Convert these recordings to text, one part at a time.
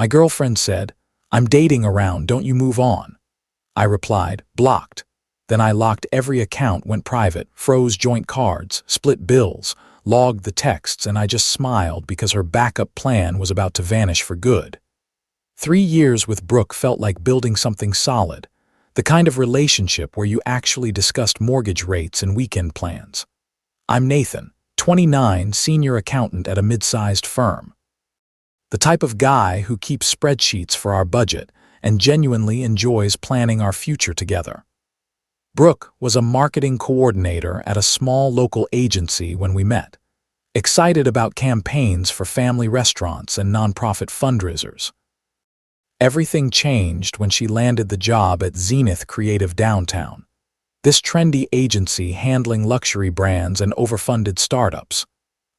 My girlfriend said, "I'm dating around, don't you move on." I replied, "Blocked." Then I locked every account, went private, froze joint cards, split bills, logged the texts, and I just smiled because her backup plan was about to vanish for good. 3 years with Brooke felt like building something solid, the kind of relationship where you actually discussed mortgage rates and weekend plans. I'm Nathan, 29, senior accountant at a mid-sized firm. The type of guy who keeps spreadsheets for our budget and genuinely enjoys planning our future together. Brooke was a marketing coordinator at a small local agency when we met, excited about campaigns for family restaurants and nonprofit fundraisers. Everything changed when she landed the job at Zenith Creative Downtown, this trendy agency handling luxury brands and overfunded startups.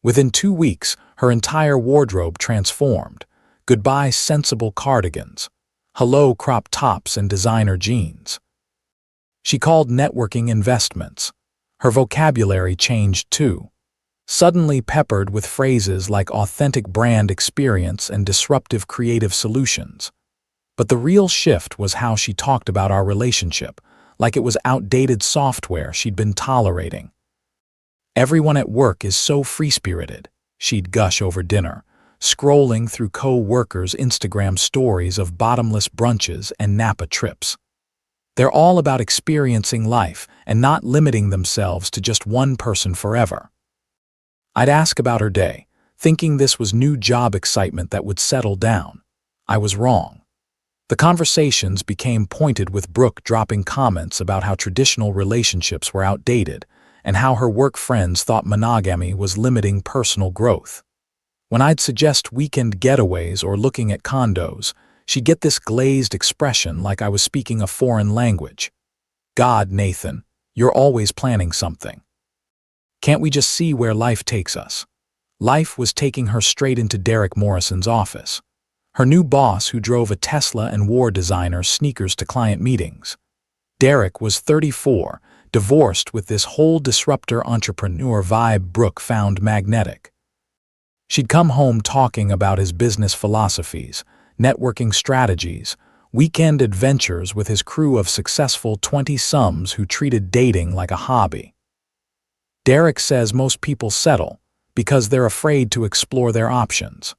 Within 2 weeks, her entire wardrobe transformed. Goodbye sensible cardigans. Hello crop tops and designer jeans. She called networking investments. Her vocabulary changed too, suddenly peppered with phrases like authentic brand experience and disruptive creative solutions. But the real shift was how she talked about our relationship, like it was outdated software she'd been tolerating. "Everyone at work is so free-spirited," she'd gush over dinner, scrolling through co-workers' Instagram stories of bottomless brunches and Napa trips. "They're all about experiencing life and not limiting themselves to just one person forever." I'd ask about her day, thinking this was new job excitement that would settle down. I was wrong. The conversations became pointed with Brooke dropping comments about how traditional relationships were outdated and how her work friends thought monogamy was limiting personal growth. When I'd suggest weekend getaways or looking at condos, she'd get this glazed expression like I was speaking a foreign language. "God, Nathan, you're always planning something. Can't we just see where life takes us?" Life was taking her straight into Derek Morrison's office, her new boss who drove a Tesla and wore designer sneakers to client meetings. Derek was 34, divorced, with this whole disruptor entrepreneur vibe Brooke found magnetic. She'd come home talking about his business philosophies, networking strategies, weekend adventures with his crew of successful 20-somethings who treated dating like a hobby. Derek says most people settle because they're afraid to explore their options.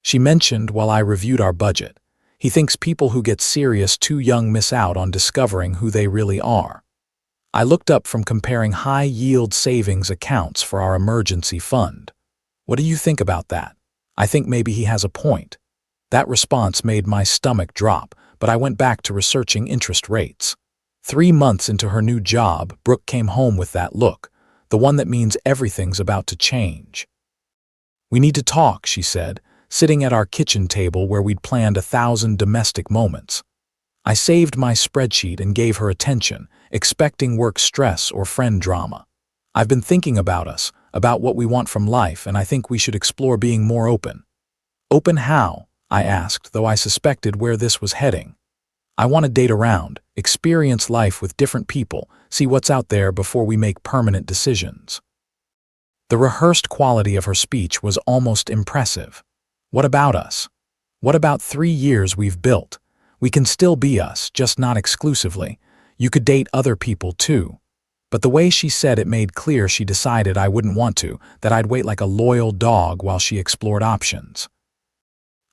She mentioned while I reviewed our budget, he thinks people who get serious too young miss out on discovering who they really are. I looked up from comparing high-yield savings accounts for our emergency fund. "What do you think about that?" "I think maybe he has a point." That response made my stomach drop, but I went back to researching interest rates. 3 months into her new job, Brooke came home with that look, the one that means everything's about to change. "We need to talk," she said, sitting at our kitchen table where we'd planned 1,000 domestic moments. I saved my spreadsheet and gave her attention, expecting work stress or friend drama. "I've been thinking about us, about what we want from life, and I think we should explore being more open." "Open how?" I asked, though I suspected where this was heading. "I want to date around, experience life with different people, see what's out there before we make permanent decisions." The rehearsed quality of her speech was almost impressive. What about us? What about 3 years we've built? We can still be us, just not exclusively. You could date other people too. But the way she said it made clear she decided I wouldn't want to, that I'd wait like a loyal dog while she explored options.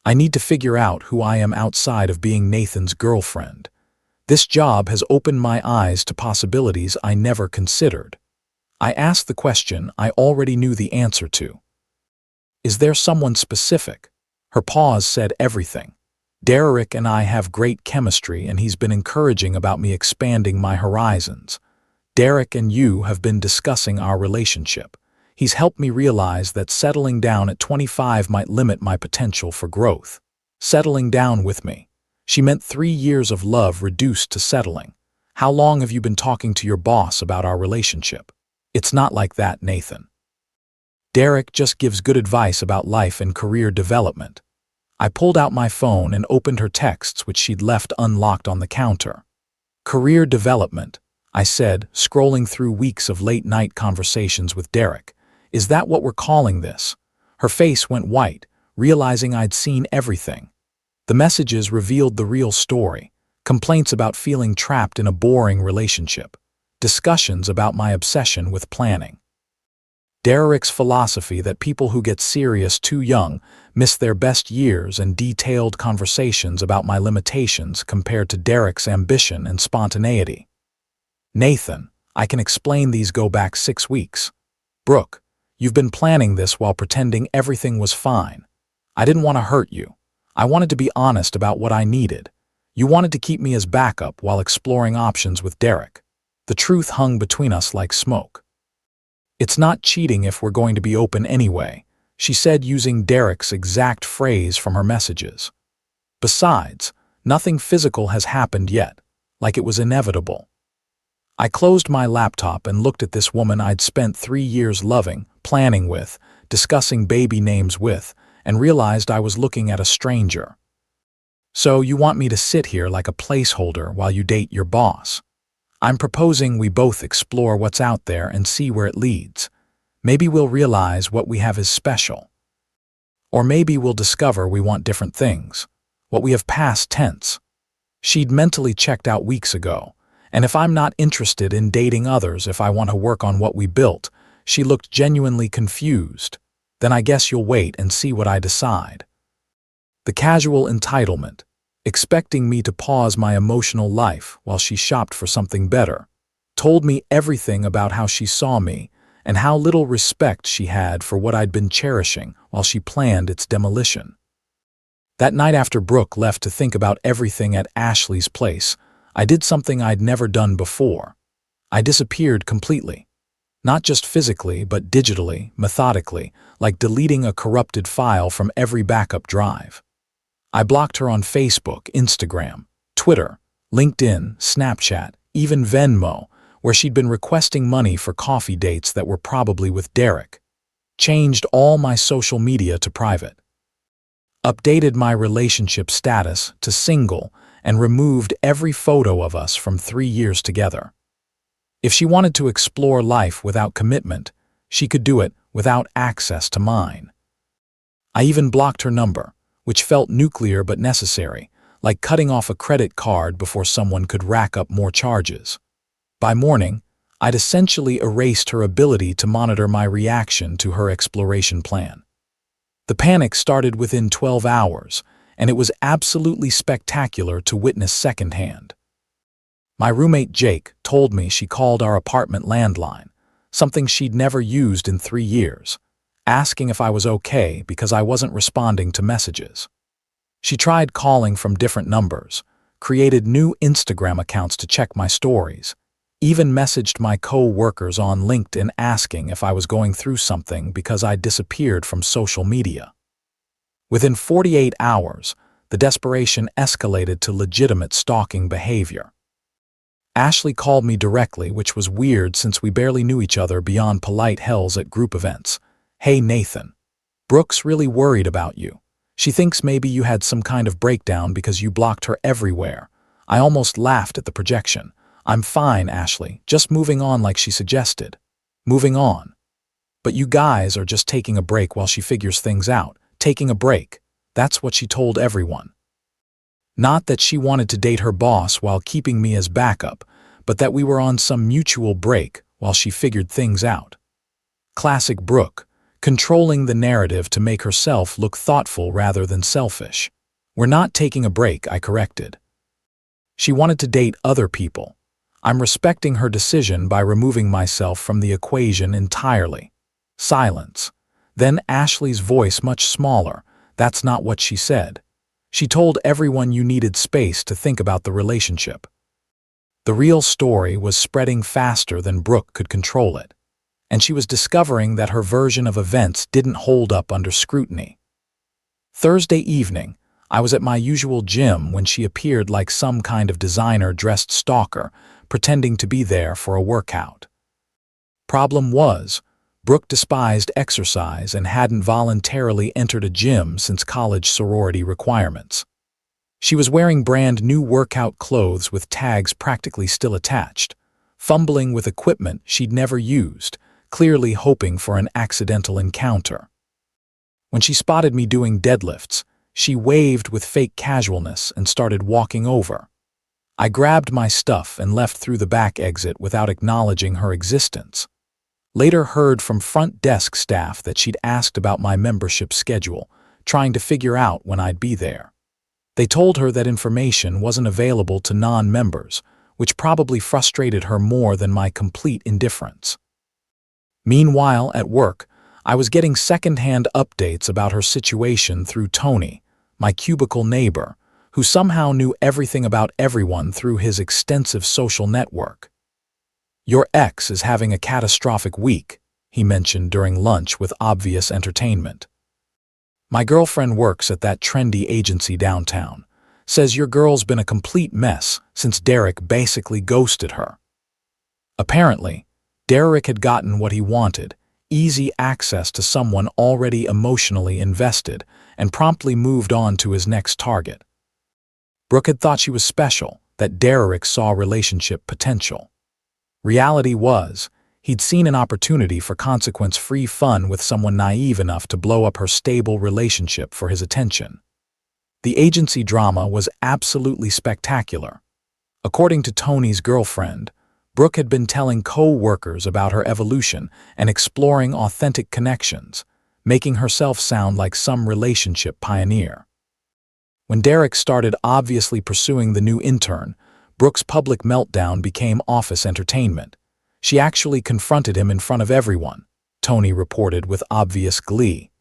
I need to figure out who I am outside of being Nathan's girlfriend. This job has opened my eyes to possibilities I never considered. I asked the question I already knew the answer to. "Is there someone specific?" Her pause said everything. "Derek and I have great chemistry, and he's been encouraging about me expanding my horizons. Derek and you have been discussing our relationship. He's helped me realize that settling down at 25 might limit my potential for growth." Settling down with me. She meant 3 years of love reduced to settling. "How long have you been talking to your boss about our relationship?" "It's not like that, Nathan. Derek just gives good advice about life and career development." I pulled out my phone and opened her texts, which she'd left unlocked on the counter. "Career development," I said, scrolling through weeks of late-night conversations with Derek. "Is that what we're calling this?" Her face went white, realizing I'd seen everything. The messages revealed the real story: complaints about feeling trapped in a boring relationship, discussions about my obsession with planning. Derek's philosophy that people who get serious too young miss their best years, and detailed conversations about my limitations compared to Derek's ambition and spontaneity. Nathan, I can explain these go back 6 weeks. Brooke, you've been planning this while pretending everything was fine. I didn't want to hurt you. I wanted to be honest about what I needed. You wanted to keep me as backup while exploring options with Derek. The truth hung between us like smoke. It's not cheating if we're going to be open anyway, she said, using Derek's exact phrase from her messages. Besides, nothing physical has happened yet, like it was inevitable. I closed my laptop and looked at this woman I'd spent 3 years loving, planning with, discussing baby names with, and realized I was looking at a stranger. So you want me to sit here like a placeholder while you date your boss? I'm proposing we both explore what's out there and see where it leads. Maybe we'll realize what we have is special. Or maybe we'll discover we want different things, what we have past tense. She'd mentally checked out weeks ago, and if I'm not interested in dating others if I want to work on what we built, she looked genuinely confused. Then I guess you'll wait and see what I decide. The casual entitlement, expecting me to pause my emotional life while she shopped for something better, told me everything about how she saw me and how little respect she had for what I'd been cherishing while she planned its demolition. That night after Brooke left to think about everything at Ashley's place, I did something I'd never done before. I disappeared completely. Not just physically, but digitally, methodically, like deleting a corrupted file from every backup drive. I blocked her on Facebook, Instagram, Twitter, LinkedIn, Snapchat, even Venmo, where she'd been requesting money for coffee dates that were probably with Derek. Changed all my social media to private. Updated my relationship status to single and removed every photo of us from 3 years together. If she wanted to explore life without commitment, she could do it without access to mine. I even blocked her number, which felt nuclear but necessary, like cutting off a credit card before someone could rack up more charges. By morning, I'd essentially erased her ability to monitor my reaction to her exploration plan. The panic started within 12 hours, and it was absolutely spectacular to witness secondhand. My roommate Jake told me she called our apartment landline, something she'd never used in 3 years, asking if I was okay because I wasn't responding to messages. She tried calling from different numbers, created new Instagram accounts to check my stories, even messaged my co-workers on LinkedIn asking if I was going through something because I'd disappeared from social media. Within 48 hours, the desperation escalated to legitimate stalking behavior. Ashley called me directly, which was weird since we barely knew each other beyond polite hells at group events. "Hey Nathan, Brooke's really worried about you. She thinks maybe you had some kind of breakdown because you blocked her everywhere." I almost laughed at the projection. "I'm fine, Ashley, just moving on like she suggested." Moving on. "But you guys are just taking a break while she figures things out. Taking a break." That's what she told everyone. Not that she wanted to date her boss while keeping me as backup, but that we were on some mutual break while she figured things out. Classic Brooke, controlling the narrative to make herself look thoughtful rather than selfish. "We're not taking a break," I corrected. She wanted to date other people. I'm respecting her decision by removing myself from the equation entirely. Silence. Then Ashley's voice much smaller. "That's not what she said. She told everyone you needed space to think about the relationship." The real story was spreading faster than Brooke could control it, and she was discovering that her version of events didn't hold up under scrutiny. Thursday evening, I was at my usual gym when she appeared like some kind of designer-dressed stalker, pretending to be there for a workout. Problem was, Brooke despised exercise and hadn't voluntarily entered a gym since college sorority requirements. She was wearing brand new workout clothes with tags practically still attached, fumbling with equipment she'd never used, clearly hoping for an accidental encounter. When she spotted me doing deadlifts, She waved with fake casualness and started walking over. I grabbed my stuff and left through the back exit without acknowledging her existence. Later heard from front desk staff that she'd asked about my membership schedule, trying to figure out when I'd be there. They told her that information wasn't available to non-members, which probably frustrated her more than my complete indifference. Meanwhile, at work, I was getting second-hand updates about her situation through Tony, my cubicle neighbor, who somehow knew everything about everyone through his extensive social network. "Your ex is having a catastrophic week," he mentioned during lunch with obvious entertainment. "My girlfriend works at that trendy agency downtown. Says your girl's been a complete mess since Derek basically ghosted her." Apparently, Derek had gotten what he wanted, easy access to someone already emotionally invested, and promptly moved on to his next target. Brooke had thought she was special, that Derek saw relationship potential. Reality was, he'd seen an opportunity for consequence-free fun with someone naive enough to blow up her stable relationship for his attention. The agency drama was absolutely spectacular. According to Tony's girlfriend, Brooke had been telling co-workers about her evolution and exploring authentic connections, making herself sound like some relationship pioneer. When Derek started obviously pursuing the new intern, Brooke's public meltdown became office entertainment. She actually confronted him in front of everyone, Tony reported with obvious glee.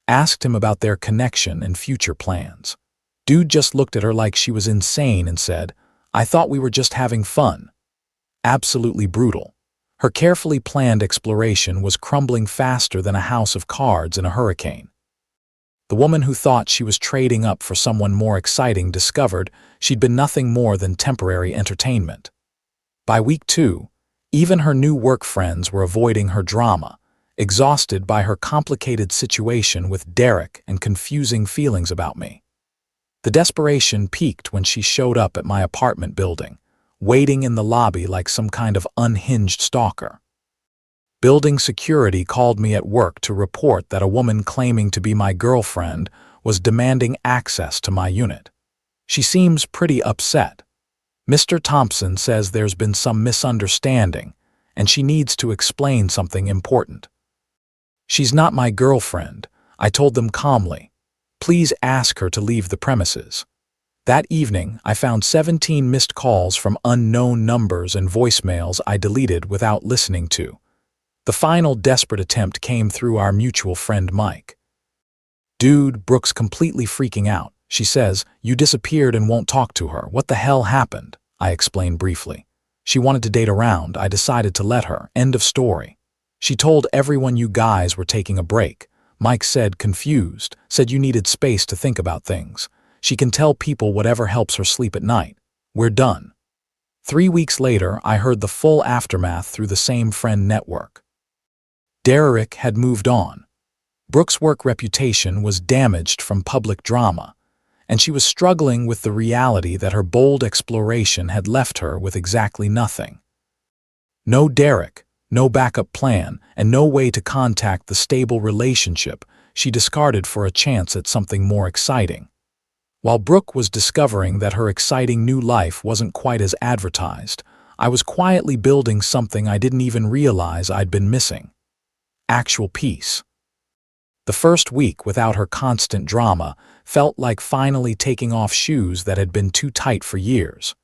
Asked him about their connection and future plans. Dude just looked at her like she was insane and said, "I thought we were just having fun." Absolutely brutal. Her carefully planned exploration was crumbling faster than a house of cards in a hurricane. The woman who thought she was trading up for someone more exciting discovered she'd been nothing more than temporary entertainment. By week 2, even her new work friends were avoiding her drama, exhausted by her complicated situation with Derek and confusing feelings about me. The desperation peaked when she showed up at my apartment building, waiting in the lobby like some kind of unhinged stalker. Building security called me at work to report that a woman claiming to be my girlfriend was demanding access to my unit. She seems pretty upset. "Mr. Thompson says there's been some misunderstanding, and she needs to explain something important." "She's not my girlfriend," I told them calmly. "Please ask her to leave the premises." That evening, I found 17 missed calls from unknown numbers and voicemails I deleted without listening to. The final desperate attempt came through our mutual friend Mike. "Dude, Brooke's completely freaking out. She says, you disappeared and won't talk to her. What the hell happened?" I explained briefly. "She wanted to date around. I decided to let her. End of story. She told everyone you guys were taking a break." Mike said, confused, said you needed space to think about things. "She can tell people whatever helps her sleep at night. We're done." 3 weeks later, I heard the full aftermath through the same friend network. Derek had moved on. Brooke's work reputation was damaged from public drama, and she was struggling with the reality that her bold exploration had left her with exactly nothing. No Derek, no backup plan, and no way to contact the stable relationship she discarded for a chance at something more exciting. While Brooke was discovering that her exciting new life wasn't quite as advertised, I was quietly building something I didn't even realize I'd been missing. Actual peace. The first week without her constant drama felt like finally taking off shoes that had been too tight for years.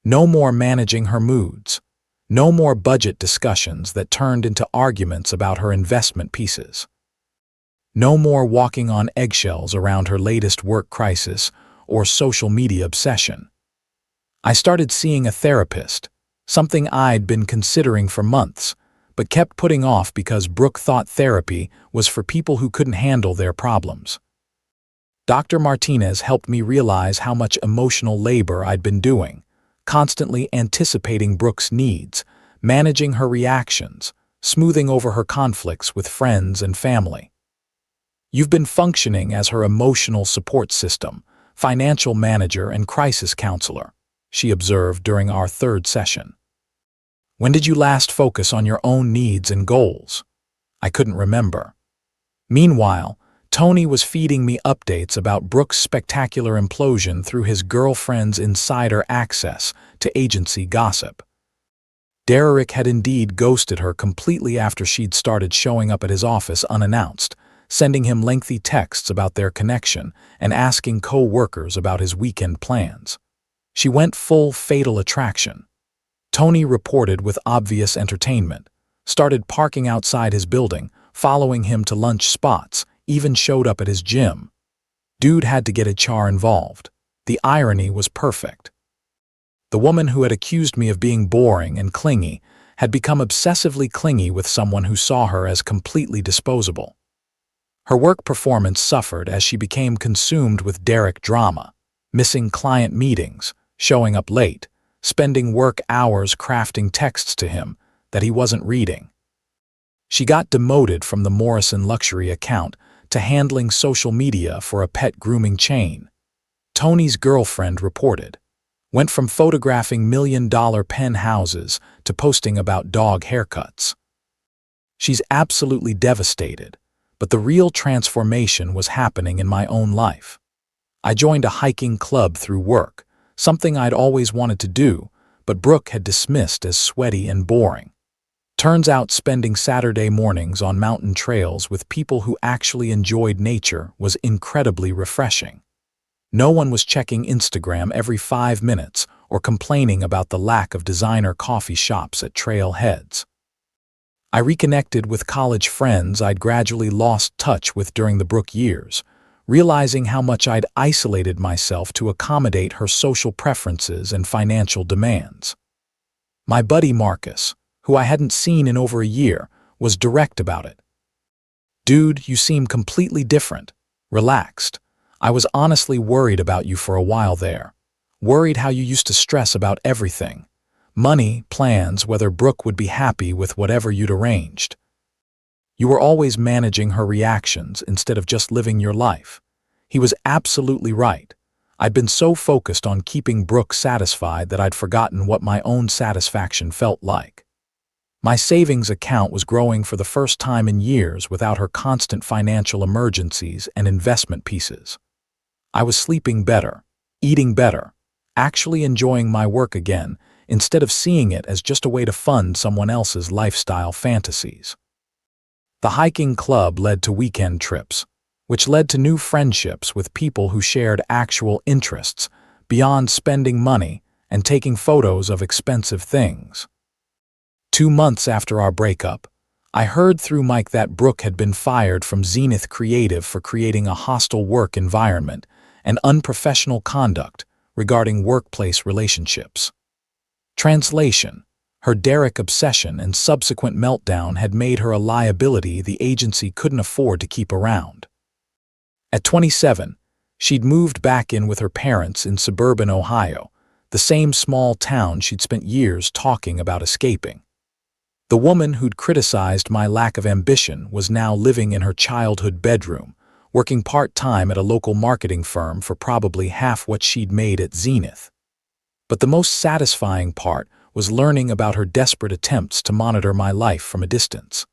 No more managing her moods. No more budget discussions that turned into arguments about her investment pieces. No more walking on eggshells around her latest work crisis or social media obsession. I started seeing a therapist, something I'd been considering for months, but kept putting off because Brooke thought therapy was for people who couldn't handle their problems. Dr. Martinez helped me realize how much emotional labor I'd been doing, constantly anticipating Brooke's needs, managing her reactions, smoothing over her conflicts with friends and family. "You've been functioning as her emotional support system, financial manager and crisis counselor," she observed during our 3rd session. "When did you last focus on your own needs and goals?" I couldn't remember. Meanwhile, Tony was feeding me updates about Brooke's spectacular implosion through his girlfriend's insider access to agency gossip. Derek had indeed ghosted her completely after she'd started showing up at his office unannounced, sending him lengthy texts about their connection and asking co-workers about his weekend plans. She went full Fatal Attraction. Tony reported with obvious entertainment, started parking outside his building, following him to lunch spots, even showed up at his gym. Dude had to get HR involved. The irony was perfect. The woman who had accused me of being boring and clingy had become obsessively clingy with someone who saw her as completely disposable. Her work performance suffered as she became consumed with Derek drama, missing client meetings, showing up late, spending work hours crafting texts to him that he wasn't reading. She got demoted from the Morrison luxury account to handling social media for a pet grooming chain. Tony's girlfriend reported, went from photographing million-dollar penthouses to posting about dog haircuts. She's absolutely devastated, but the real transformation was happening in my own life. I joined a hiking club through work, something I'd always wanted to do, but Brooke had dismissed as sweaty and boring. Turns out spending Saturday mornings on mountain trails with people who actually enjoyed nature was incredibly refreshing. No one was checking Instagram every 5 minutes or complaining about the lack of designer coffee shops at trailheads. I reconnected with college friends I'd gradually lost touch with during the Brooke years, realizing how much I'd isolated myself to accommodate her social preferences and financial demands. My buddy Marcus, who I hadn't seen in over a year, was direct about it. "Dude, you seem completely different, relaxed. I was honestly worried about you for a while there. Worried how you used to stress about everything. Money, plans, whether Brooke would be happy with whatever you'd arranged. You were always managing her reactions instead of just living your life." He was absolutely right. I'd been so focused on keeping Brooke satisfied that I'd forgotten what my own satisfaction felt like. My savings account was growing for the first time in years without her constant financial emergencies and investment pieces. I was sleeping better, eating better, actually enjoying my work again, instead of seeing it as just a way to fund someone else's lifestyle fantasies. The hiking club led to weekend trips, which led to new friendships with people who shared actual interests beyond spending money and taking photos of expensive things. 2 months after our breakup, I heard through Mike that Brooke had been fired from Zenith Creative for creating a hostile work environment and unprofessional conduct regarding workplace relationships. Translation: her Derek obsession and subsequent meltdown had made her a liability the agency couldn't afford to keep around. At 27, she'd moved back in with her parents in suburban Ohio, the same small town she'd spent years talking about escaping. The woman who'd criticized my lack of ambition was now living in her childhood bedroom, working part-time at a local marketing firm for probably half what she'd made at Zenith. But the most satisfying part was learning about her desperate attempts to monitor my life from a distance.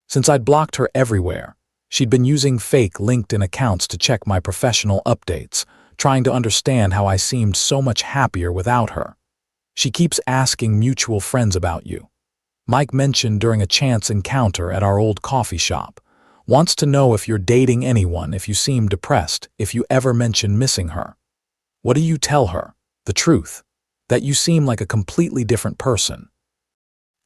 Since I'd blocked her everywhere, she'd been using fake LinkedIn accounts to check my professional updates, trying to understand how I seemed so much happier without her. "She keeps asking mutual friends about you," Mike mentioned during a chance encounter at our old coffee shop. "Wants to know if you're dating anyone, if you seem depressed, if you ever mention missing her. What do you tell her? The truth. That you seem like a completely different person.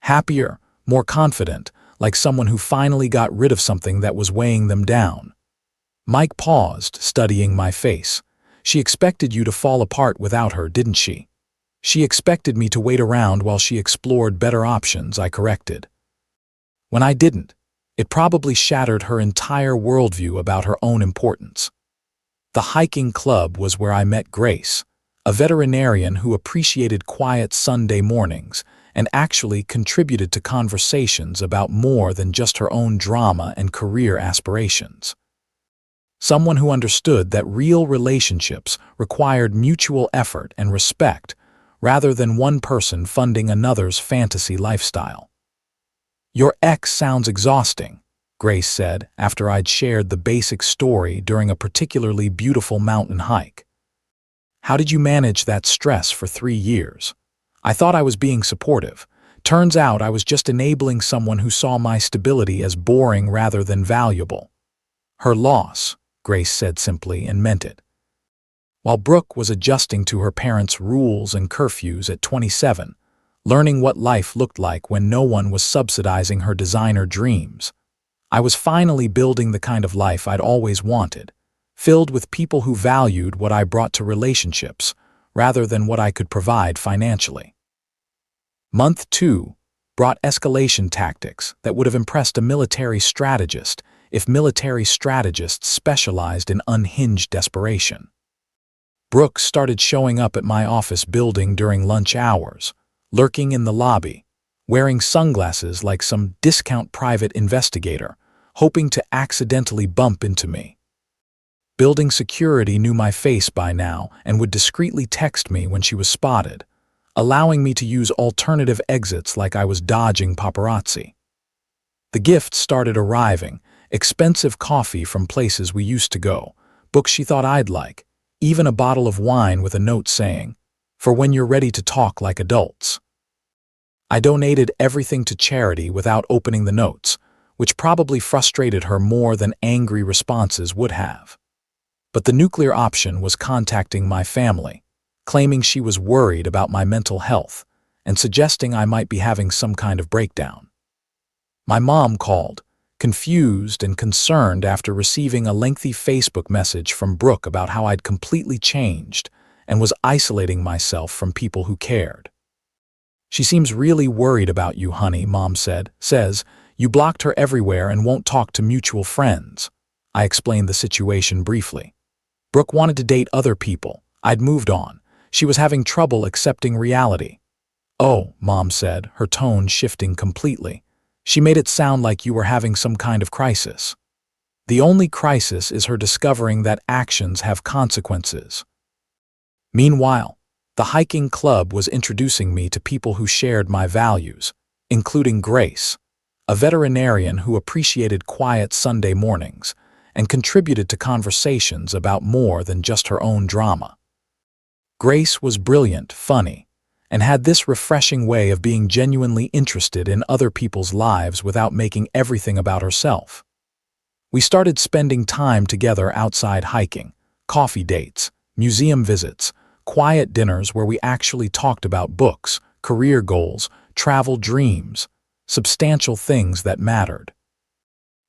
Happier, more confident, like someone who finally got rid of something that was weighing them down." Mike paused, studying my face. "She expected you to fall apart without her, didn't she? She expected me to wait around while she explored better options," I corrected. When I didn't, it probably shattered her entire worldview about her own importance. The hiking club was where I met Grace, a veterinarian who appreciated quiet Sunday mornings and actually contributed to conversations about more than just her own drama and career aspirations. Someone who understood that real relationships required mutual effort and respect, rather than one person funding another's fantasy lifestyle. "Your ex sounds exhausting," Grace said after I'd shared the basic story during a particularly beautiful mountain hike. How did you manage that stress for 3 years? I thought I was being supportive. Turns out I was just enabling someone who saw my stability as boring rather than valuable. Her loss, Grace said simply and meant it. While Brooke was adjusting to her parents' rules and curfews at 27, learning what life looked like when no one was subsidizing her designer dreams, I was finally building the kind of life I'd always wanted, filled with people who valued what I brought to relationships rather than what I could provide financially. Month 2 brought escalation tactics that would have impressed a military strategist if military strategists specialized in unhinged desperation. Brooke started showing up at my office building during lunch hours, lurking in the lobby, wearing sunglasses like some discount private investigator, hoping to accidentally bump into me. Building security knew my face by now and would discreetly text me when she was spotted, allowing me to use alternative exits like I was dodging paparazzi. The gifts started arriving, expensive coffee from places we used to go, books she thought I'd like, even a bottle of wine with a note saying, "For when you're ready to talk like adults." I donated everything to charity without opening the notes, which probably frustrated her more than angry responses would have. But the nuclear option was contacting my family, claiming she was worried about my mental health and suggesting I might be having some kind of breakdown. My mom called, confused and concerned after receiving a lengthy Facebook message from Brooke about how I'd completely changed and was isolating myself from people who cared. "She seems really worried about you, honey," Mom says, "you blocked her everywhere and won't talk to mutual friends." I explained the situation briefly. Brooke wanted to date other people. I'd moved on. She was having trouble accepting reality. "Oh," Mom said, her tone shifting completely. "She made it sound like you were having some kind of crisis." "The only crisis is her discovering that actions have consequences." Meanwhile, the hiking club was introducing me to people who shared my values, including Grace, a veterinarian who appreciated quiet Sunday mornings and contributed to conversations about more than just her own drama. Grace was brilliant, funny, and had this refreshing way of being genuinely interested in other people's lives without making everything about herself. We started spending time together outside hiking, coffee dates, museum visits, quiet dinners where we actually talked about books, career goals, travel dreams, substantial things that mattered.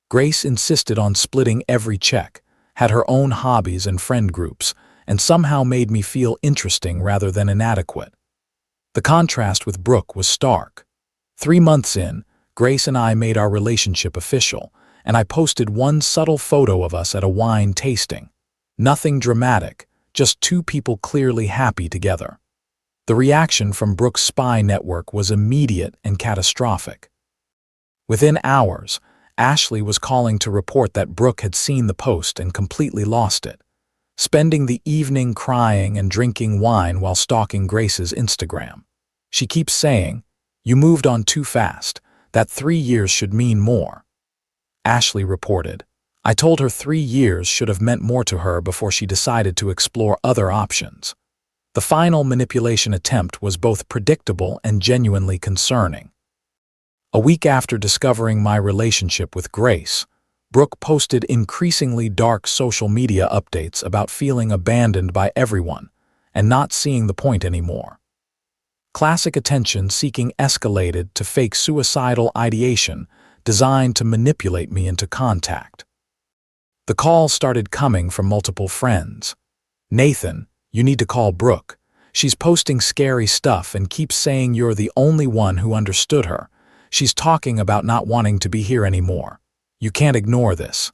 Grace insisted on splitting every check, had her own hobbies and friend groups, and somehow made me feel interesting rather than inadequate. The contrast with Brooke was stark. 3 months in, Grace and I made our relationship official, and I posted one subtle photo of us at a wine tasting. Nothing dramatic, just 2 people clearly happy together. The reaction from Brooke's spy network was immediate and catastrophic. Within hours, Ashley was calling to report that Brooke had seen the post and completely lost it, spending the evening crying and drinking wine while stalking Grace's Instagram. She keeps saying, "You moved on too fast. That 3 years should mean more." Ashley reported, "I told her 3 years should have meant more to her before she decided to explore other options." The final manipulation attempt was both predictable and genuinely concerning. A week after discovering my relationship with Grace, Brooke posted increasingly dark social media updates about feeling abandoned by everyone and not seeing the point anymore. Classic attention-seeking escalated to fake suicidal ideation designed to manipulate me into contact. The calls started coming from multiple friends. "Nathan, you need to call Brooke. She's posting scary stuff and keeps saying you're the only one who understood her. She's talking about not wanting to be here anymore. You can't ignore this."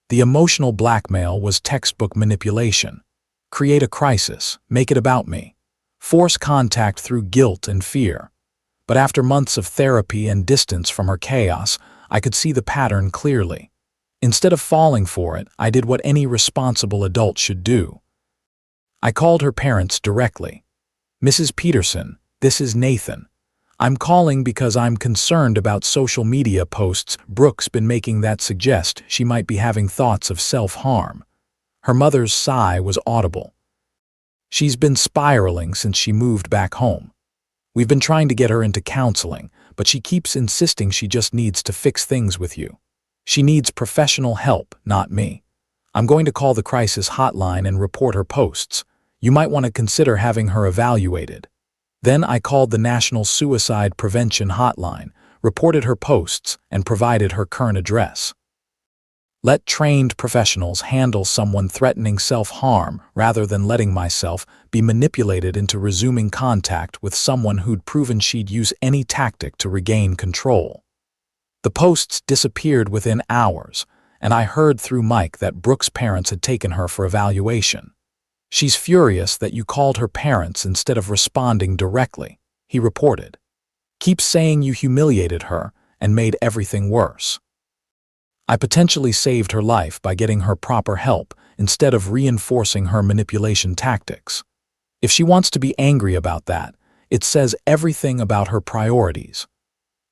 The emotional blackmail was textbook manipulation. Create a crisis, make it about me. Force contact through guilt and fear. But after months of therapy and distance from her chaos, I could see the pattern clearly. Instead of falling for it, I did what any responsible adult should do. I called her parents directly. "Mrs. Peterson, this is Nathan. I'm calling because I'm concerned about social media posts Brooke's been making that suggest she might be having thoughts of self-harm. Her mother's sigh was audible. She's been spiraling since she moved back home. We've been trying to get her into counseling, but she keeps insisting she just needs to fix things with you. She needs professional help, not me. I'm going to call the crisis hotline and report her posts. You might want to consider having her evaluated. Then I called the National Suicide Prevention Hotline, reported her posts, and provided her current address. Let trained professionals handle someone threatening self-harm rather than letting myself be manipulated into resuming contact with someone who'd proven she'd use any tactic to regain control. The posts disappeared within hours, and I heard through Mike that Brooke's parents had taken her for evaluation. She's furious that you called her parents instead of responding directly, he reported. Keeps saying you humiliated her and made everything worse. I potentially saved her life by getting her proper help instead of reinforcing her manipulation tactics. If she wants to be angry about that, it says everything about her priorities.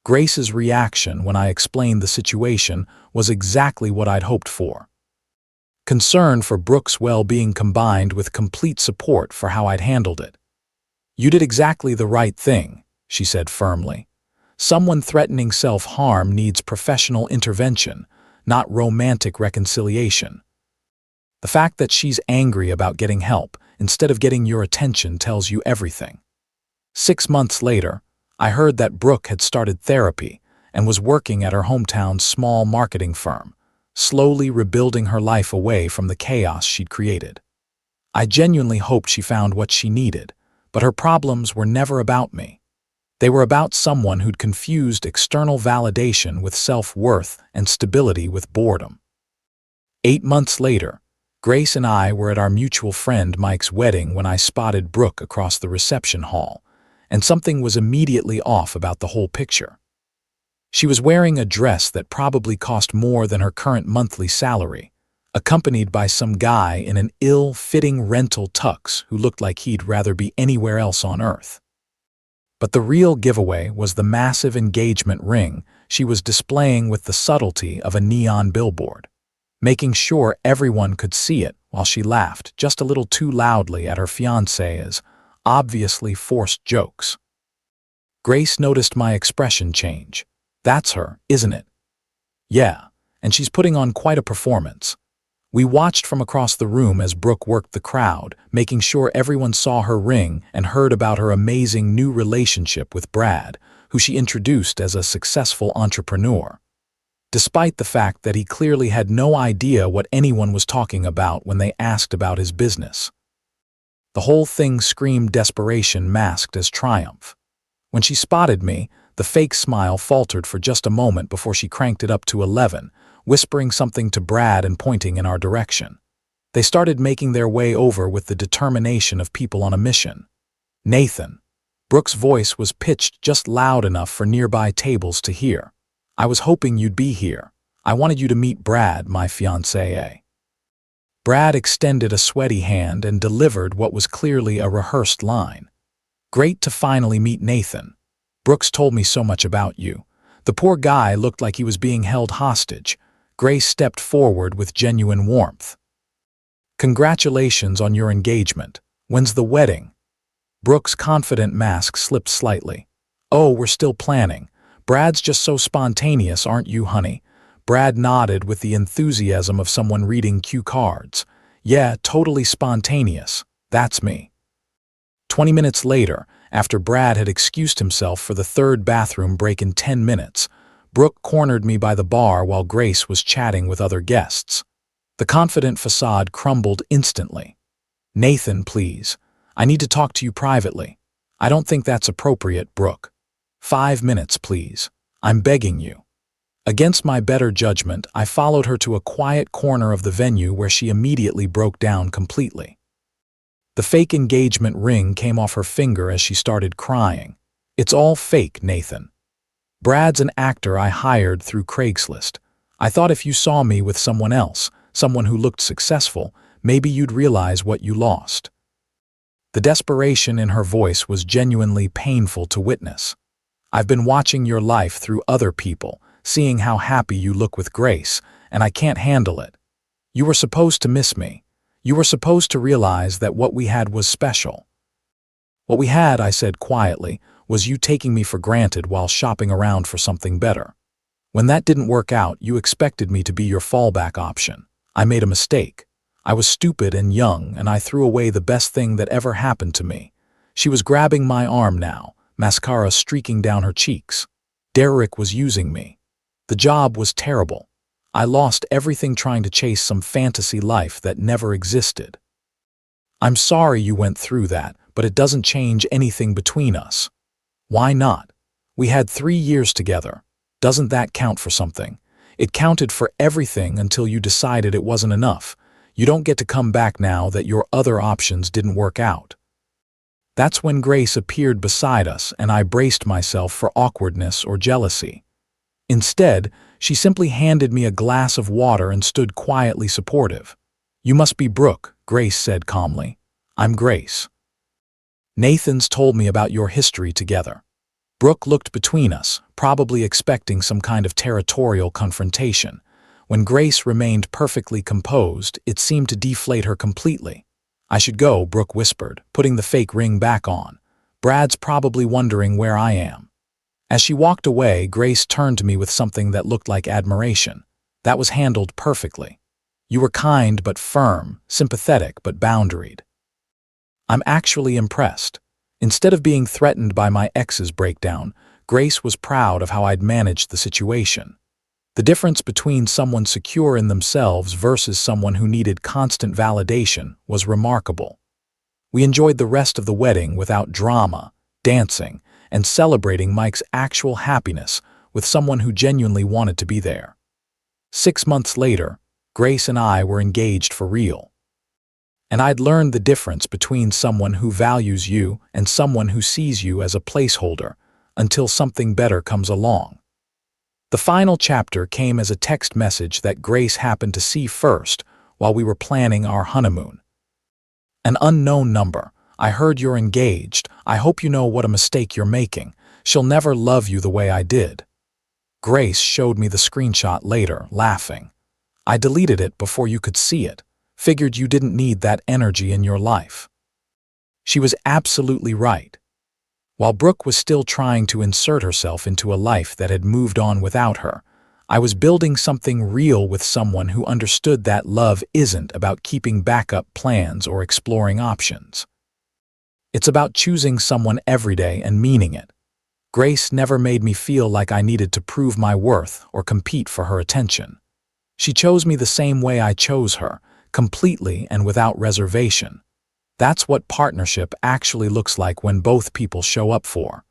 Grace's reaction when I explained the situation was exactly what I'd hoped for. Concern for Brooke's well-being combined with complete support for how I'd handled it. You did exactly the right thing, she said firmly. Someone threatening self-harm needs professional intervention, not romantic reconciliation. The fact that she's angry about getting help instead of getting your attention tells you everything. 6 months later, I heard that Brooke had started therapy and was working at her hometown's small marketing firm, slowly rebuilding her life away from the chaos she'd created. I genuinely hoped she found what she needed, but her problems were never about me. They were about someone who'd confused external validation with self-worth and stability with boredom. 8 months later, Grace and I were at our mutual friend Mike's wedding when I spotted Brooke across the reception hall, and something was immediately off about the whole picture. She was wearing a dress that probably cost more than her current monthly salary, accompanied by some guy in an ill-fitting rental tux who looked like he'd rather be anywhere else on earth. But the real giveaway was the massive engagement ring she was displaying with the subtlety of a neon billboard, making sure everyone could see it while she laughed just a little too loudly at her fiancé's obviously forced jokes. Grace noticed my expression change. That's her, isn't it? Yeah, and she's putting on quite a performance. We watched from across the room as Brooke worked the crowd, making sure everyone saw her ring and heard about her amazing new relationship with Brad, who she introduced as a successful entrepreneur. Despite the fact that he clearly had no idea what anyone was talking about when they asked about his business. The whole thing screamed desperation masked as triumph. When she spotted me, the fake smile faltered for just a moment before she cranked it up to 11, whispering something to Brad and pointing in our direction. They started making their way over with the determination of people on a mission. Nathan. Brooke's voice was pitched just loud enough for nearby tables to hear. I was hoping you'd be here. I wanted you to meet Brad, my fiancé. Brad extended a sweaty hand and delivered what was clearly a rehearsed line. Great to finally meet Nathan. Brooks told me so much about you. The poor guy looked like he was being held hostage. Grace stepped forward with genuine warmth. Congratulations on your engagement. When's the wedding? Brooke's confident mask slipped slightly. Oh, we're still planning. Brad's just so spontaneous, aren't you, honey? Brad nodded with the enthusiasm of someone reading cue cards. Yeah, totally spontaneous. That's me. 20 minutes later, after Brad had excused himself for the third bathroom break in 10 minutes, Brooke cornered me by the bar while Grace was chatting with other guests. The confident facade crumbled instantly. Nathan, please. I need to talk to you privately. I don't think that's appropriate, Brooke. 5 minutes, please. I'm begging you. Against my better judgment, I followed her to a quiet corner of the venue where she immediately broke down completely. The fake engagement ring came off her finger as she started crying. It's all fake, Nathan. Brad's an actor I hired through Craigslist. I thought if you saw me with someone else, someone who looked successful, maybe you'd realize what you lost. The desperation in her voice was genuinely painful to witness. I've been watching your life through other people, seeing how happy you look with Grace, and I can't handle it. You were supposed to miss me. You were supposed to realize that what we had was special. What we had, I said quietly, was you taking me for granted while shopping around for something better. When that didn't work out, you expected me to be your fallback option. I made a mistake. I was stupid and young, and I threw away the best thing that ever happened to me. She was grabbing my arm now, mascara streaking down her cheeks. Derek was using me. The job was terrible. I lost everything trying to chase some fantasy life that never existed. I'm sorry you went through that, but it doesn't change anything between us. Why not? We had 3 years together. Doesn't that count for something? It counted for everything until you decided it wasn't enough. You don't get to come back now that your other options didn't work out. That's when Grace appeared beside us, and I braced myself for awkwardness or jealousy. Instead, she simply handed me a glass of water and stood quietly supportive. You must be Brooke, Grace said calmly. I'm Grace. Nathan's told me about your history together. Brooke looked between us, probably expecting some kind of territorial confrontation. When Grace remained perfectly composed, it seemed to deflate her completely. I should go, Brooke whispered, putting the fake ring back on. Brad's probably wondering where I am. As she walked away, Grace turned to me with something that looked like admiration. That was handled perfectly. You were kind but firm, sympathetic but boundaried. I'm actually impressed. Instead of being threatened by my ex's breakdown, Grace was proud of how I'd managed the situation. The difference between someone secure in themselves versus someone who needed constant validation was remarkable. We enjoyed the rest of the wedding without drama, dancing, and celebrating Mike's actual happiness with someone who genuinely wanted to be there. 6 months later, Grace and I were engaged for real. And I'd learned the difference between someone who values you and someone who sees you as a placeholder until something better comes along. The final chapter came as a text message that Grace happened to see first while we were planning our honeymoon. An unknown number. I heard you're engaged. I hope you know what a mistake you're making. She'll never love you the way I did. Grace showed me the screenshot later, laughing. I deleted it before you could see it. Figured you didn't need that energy in your life. She was absolutely right. While Brooke was still trying to insert herself into a life that had moved on without her, I was building something real with someone who understood that love isn't about keeping backup plans or exploring options. It's about choosing someone every day and meaning it. Grace never made me feel like I needed to prove my worth or compete for her attention. She chose me the same way I chose her, completely and without reservation. That's what partnership actually looks like when both people show up for.